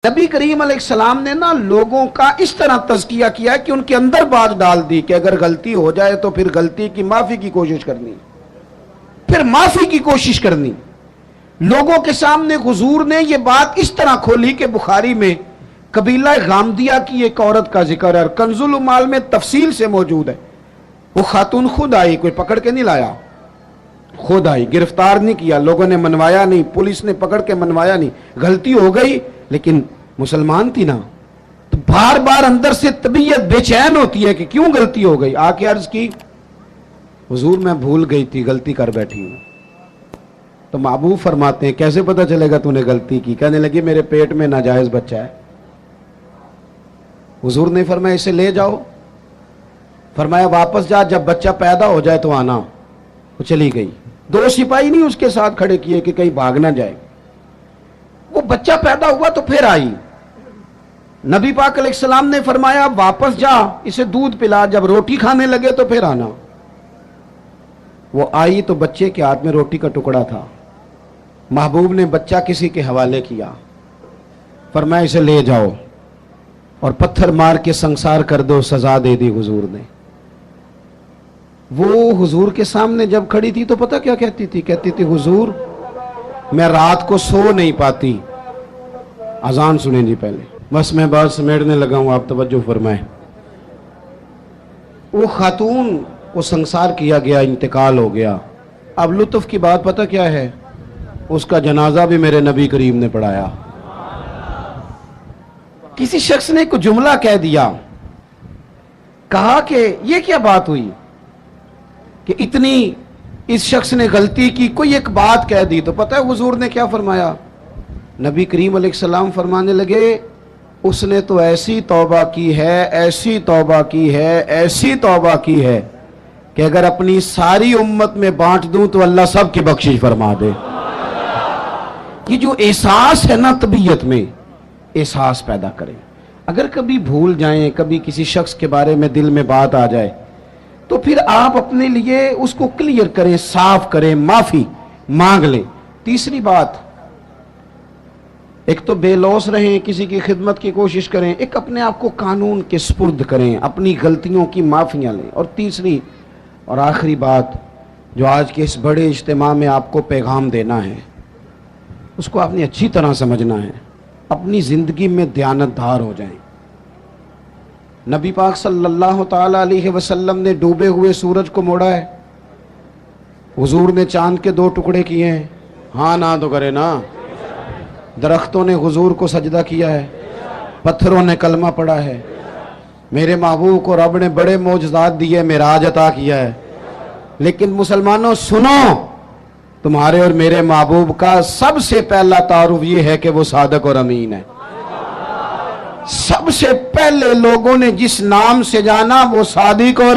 نبی کریم علیہ السلام نے نا لوگوں کا اس طرح تزکیہ کیا کہ ان کے اندر بات ڈال دی کہ اگر غلطی ہو جائے تو پھر غلطی کی معافی کی کوشش کرنی، پھر معافی کی کوشش کرنی۔ لوگوں کے سامنے حضور نے یہ بات اس طرح کھولی کہ بخاری میں قبیلہ غامدیہ کی ایک عورت کا ذکر ہے اور کنز العمال میں تفصیل سے موجود ہے۔ وہ خاتون خود آئی، کوئی پکڑ کے نہیں لایا، خود آئی، گرفتار نہیں کیا، لوگوں نے منوایا نہیں، پولیس نے پکڑ کے منوایا نہیں، غلطی ہو گئی لیکن مسلمان تھی نا، تو بار بار اندر سے طبیعت بے چین ہوتی ہے کہ کیوں غلطی ہو گئی۔ آ کے عرض کی حضور میں بھول گئی تھی، غلطی کر بیٹھی ہوں۔ تو محبوب فرماتے ہیں کیسے پتہ چلے گا تو نے غلطی کی؟ کہنے لگی میرے پیٹ میں ناجائز بچہ ہے۔ حضور نے فرمایا اسے لے جاؤ، فرمایا واپس جا، جب بچہ پیدا ہو جائے تو آنا۔ وہ چلی گئی، دو سپاہی نہیں اس کے ساتھ کھڑے کیے کہ کہیں بھاگ نہ جائے۔ وہ بچہ پیدا ہوا تو پھر آئی، نبی پاک علیہ السلام نے فرمایا واپس جا، اسے دودھ پلا، جب روٹی کھانے لگے تو پھر آنا۔ وہ آئی تو بچے کے ہاتھ میں روٹی کا ٹکڑا تھا، محبوب نے بچہ کسی کے حوالے کیا، فرمایا اسے لے جاؤ اور پتھر مار کے سنسار کر دو، سزا دے دی حضور نے۔ وہ حضور کے سامنے جب کھڑی تھی تو پتہ کیا کہتی تھی؟ کہتی تھی حضور میں رات کو سو نہیں پاتی، اذان سنیں جی پہلے، بس میں بات سمیٹنے لگا ہوں، آپ توجہ فرمائیں۔ وہ خاتون کو سنسار کیا گیا، انتقال ہو گیا۔ اب لطف کی بات پتہ کیا ہے؟ اس کا جنازہ بھی میرے نبی کریم نے پڑھایا۔ کسی شخص نے کوئی جملہ کہہ دیا، کہا کہ یہ کیا بات ہوئی کہ اتنی اس شخص نے غلطی کی، کوئی ایک بات کہہ دی، تو پتہ ہے حضور نے کیا فرمایا؟ نبی کریم علیہ السلام فرمانے لگے اس نے تو ایسی توبہ کی ہے، ایسی توبہ کی ہے، ایسی توبہ کی ہے کہ اگر اپنی ساری امت میں بانٹ دوں تو اللہ سب کی بخشش فرما دے۔ یہ جو احساس ہے نا طبیعت میں، احساس پیدا کریں۔ اگر کبھی بھول جائیں، کبھی کسی شخص کے بارے میں دل میں بات آ جائے تو پھر آپ اپنے لیے اس کو کلیئر کریں، صاف کریں، معافی مانگ لیں۔ تیسری بات، ایک تو بے لوث رہیں، کسی کی خدمت کی کوشش کریں، ایک اپنے آپ کو قانون کے سپرد کریں، اپنی غلطیوں کی معافیاں لیں۔ اور تیسری اور آخری بات جو آج کے اس بڑے اجتماع میں آپ کو پیغام دینا ہے، اس کو آپ نے اچھی طرح سمجھنا ہے، اپنی زندگی میں دیانتدار ہو جائیں۔ نبی پاک صلی اللہ تعالی علیہ وسلم نے ڈوبے ہوئے سورج کو موڑا ہے، حضور نے چاند کے 2 ٹکڑے کیے ہیں، ہاں نہ تو کرے نا۔ درختوں نے حضور کو سجدہ کیا ہے، پتھروں نے کلمہ پڑھا ہے، میرے محبوب کو رب نے بڑے معجزات دیے، معراج عطا کیا ہے۔ لیکن مسلمانوں سنو، تمہارے اور میرے محبوب کا سب سے پہلا تعارف یہ ہے کہ وہ صادق اور امین ہے۔ سب سے پہلے لوگوں نے جس نام سے جانا وہ صادق اور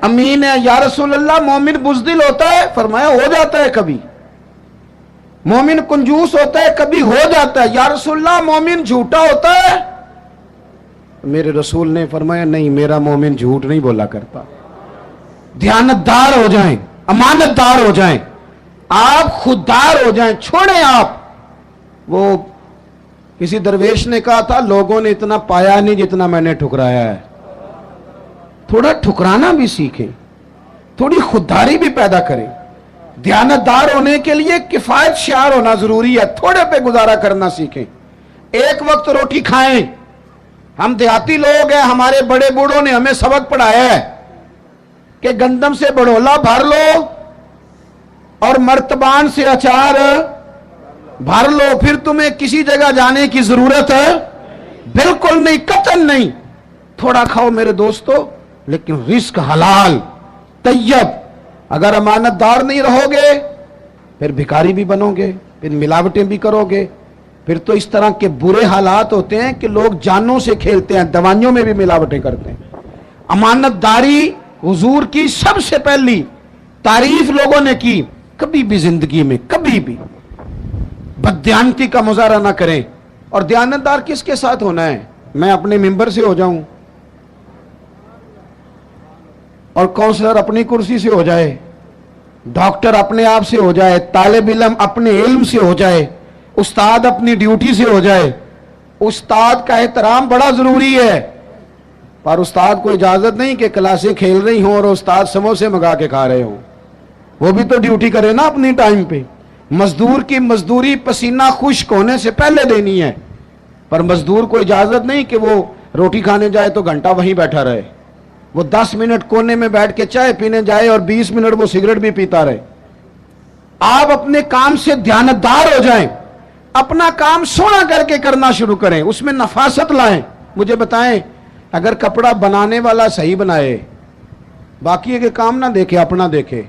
امین ہے۔ یا رسول اللہ مومن بزدل ہوتا ہے؟ فرمایا ہو جاتا ہے کبھی۔ مومن کنجوس ہوتا ہے؟ کبھی ہو جاتا ہے۔ یا رسول اللہ مومن جھوٹا ہوتا ہے؟ میرے رسول نے فرمایا نہیں، میرا مومن جھوٹ نہیں بولا کرتا۔ دیانتدار ہو جائیں، امانتدار ہو جائیں، آپ خوددار ہو جائیں، چھوڑیں آپ۔ وہ کسی درویش نے کہا تھا لوگوں نے اتنا پایا نہیں جتنا میں نے ٹھکرایا ہے۔ تھوڑا ٹھکرانا بھی سیکھیں، تھوڑی خودداری بھی پیدا کریں۔ دیانتدار ہونے کے لیے کفایت شعار ہونا ضروری ہے، تھوڑے پہ گزارا کرنا سیکھیں۔ ایک وقت روٹی کھائیں۔ ہم دیہاتی لوگ ہیں، ہمارے بڑے بوڑھوں نے ہمیں سبق پڑھایا ہے کہ گندم سے بڑھولا بھر لو اور مرتبان سے اچار بھر لو، پھر تمہیں کسی جگہ جانے کی ضرورت ہے بالکل نہیں، قطعاً نہیں۔ تھوڑا کھاؤ میرے دوستو، لیکن رزق حلال طیب۔ اگر امانتدار نہیں رہو گے پھر بھکاری بھی بنو گے، پھر ملاوٹیں بھی کرو گے، پھر تو اس طرح کے برے حالات ہوتے ہیں کہ لوگ جانوں سے کھیلتے ہیں، دوائیوں میں بھی ملاوٹیں کرتے ہیں۔ امانتداری حضور کی سب سے پہلی تعریف لوگوں نے کی۔ کبھی بھی زندگی میں کبھی بھی بددیانتی کا مظاہرہ نہ کریں۔ اور دیانتدار کس کے ساتھ ہونا ہے؟ میں اپنے ممبر سے ہو جاؤں اور کونسلر اپنی کرسی سے ہو جائے، ڈاکٹر اپنے آپ سے ہو جائے، طالب علم اپنے علم سے ہو جائے، استاد اپنی ڈیوٹی سے ہو جائے، استاد کا احترام بڑا ضروری ہے، پر استاد کو اجازت نہیں کہ کلاسیں کھیل رہی ہوں اور استاد سموسے منگا کے کھا رہے ہوں. وہ بھی تو ڈیوٹی کرے نا اپنی ٹائم پہ. مزدور کی مزدوری پسینہ خشک ہونے سے پہلے دینی ہے، پر مزدور کو اجازت نہیں کہ وہ روٹی کھانے جائے تو گھنٹہ وہیں بیٹھا رہے. وہ 10 منٹ کونے میں بیٹھ کے چائے پینے جائے اور 20 منٹ وہ سگریٹ بھی پیتا رہے. آپ اپنے کام سے دیانتدار ہو جائیں، اپنا کام سونا کر کے کرنا شروع کریں، اس میں نفاست لائیں. مجھے بتائیں، اگر کپڑا بنانے والا صحیح بنائے، باقی کے کام نہ دیکھے، اپنا دیکھے،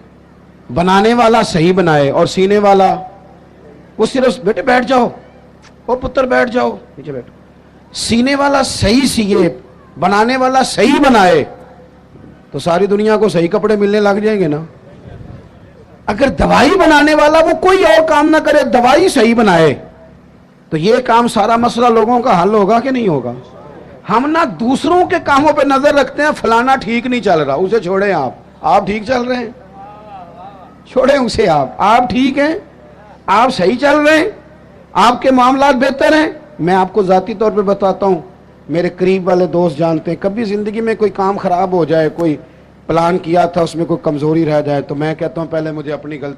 بنانے والا صحیح بنائے اور سینے والا وہ صرف بیٹے بیٹھ جاؤ، او پتر بیٹھ جاؤ نیچے بیٹھو، سینے والا صحیح سیے، بنانے والا صحیح بنائے تو ساری دنیا کو صحیح کپڑے ملنے لگ جائیں گے نا. اگر دوائی بنانے والا وہ کوئی اور کام نہ کرے، دوائی صحیح بنائے، تو یہ کام سارا مسئلہ لوگوں کا حل ہوگا کہ نہیں ہوگا؟ ہم نہ دوسروں کے کاموں پہ نظر رکھتے ہیں، فلانا ٹھیک نہیں چل رہا، اسے چھوڑیں. آپ ٹھیک چل رہے ہیں، چھوڑیں اسے. آپ ٹھیک ہیں، آپ صحیح چل رہے ہیں، آپ کے معاملات بہتر ہیں. میں آپ کو ذاتی طور پہ بتاتا ہوں، میرے قریب والے دوست جانتے ہیں، کبھی زندگی میں کوئی کام خراب ہو جائے، کوئی پلان کیا تھا اس میں کوئی کمزوری رہ جائے، تو میں کہتا ہوں پہلے مجھے اپنی غلطی